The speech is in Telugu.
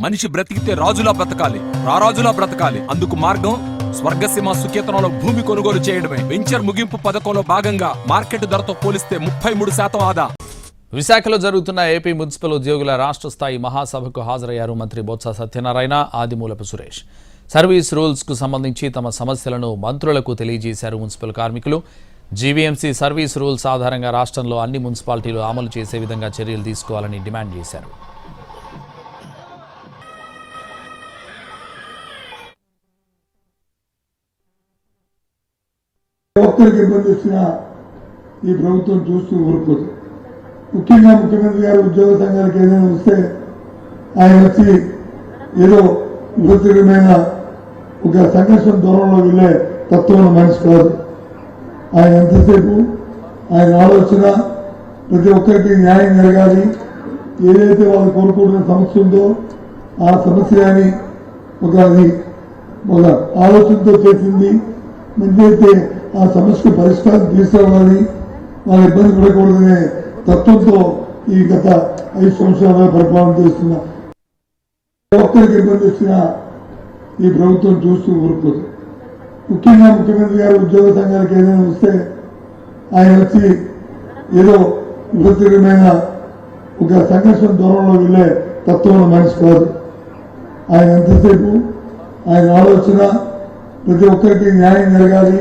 మనిషి బ్రతికితే రాజులా బ్రతకాలి, రారాజులా బ్రతకాలి. అందుకు మార్గం స్వర్గసీమ సుకేతనంలో భూమి కొనుగోలు చేయడమే. వెంచర్ ముగింపు పథకంలో భాగంగా మార్కెట్ ధరతో పోలిస్తే 33% ఆదా. విశాఖలో జరుగుతున్న ఏపీ మున్సిపల్ ఉద్యోగుల రాష్ట్ర స్థాయి మహాసభకు హాజరయ్యారు మంత్రి బొత్స సత్యనారాయణ, ఆదిమూలపు సురేష్. సర్వీస్ రూల్స్ కు సంబంధించి తమ సమస్యలను మంత్రులకు తెలియజేశారు మున్సిపల్ కార్మికులు. జీవీఎంసీ సర్వీస్ రూల్స్ ఆధారంగా రాష్ట్రంలో అన్ని మున్సిపాలిటీలు అమలు చేసే విధంగా చర్యలు తీసుకోవాలని డిమాండ్ చేశారు. ఒక్కరికి ఇబ్బంది వచ్చినా ఈ ప్రభుత్వం చూస్తూ ఊరుకోదు. ముఖ్యంగా ముఖ్యమంత్రి గారు ఉద్యోగ సంఘాలకు ఏదైనా వస్తే ఆయన వచ్చి ఏదో విపత్కరమైన ఒక సంఘర్షణ దూరంలో వెళ్లే తత్వం మనిషి కాదు. ఆయన ఎంతసేపు ఆయన ఆలోచన ప్రతి ఒక్కరికి న్యాయం జరగాలి, ఏదైతే వాళ్ళు కోరుకుంటున్న సమస్య ఉందో ఆ సమస్యని ఒక ఆలోచనతో చేసింది. ముందైతే ఆ సమస్యకు పరిష్కారం తీసుకోవాలి, వాళ్ళు ఇబ్బంది పడకూడదనే తత్వంతో ఈ గత 5 సంవత్సరాలుగా పరిపాలన చేస్తున్నా. ఒక్కరికి ఇబ్బంది వచ్చినా ఈ ప్రభుత్వం చూస్తూ ఊరుకోదు. ముఖ్యంగా ముఖ్యమంత్రి గారు ఉద్యోగ సంఘాలకు ఏదైనా వస్తే ఆయన వచ్చి ఏదో విపత్కరమైన ఒక సంఘర్షణ దూరంలో వెళ్లే తత్వం మనిషి కాదు. ఆయన ఎంతసేపు ఆయన ఆలోచన ప్రతి ఒక్కరికి న్యాయం జరగాలి,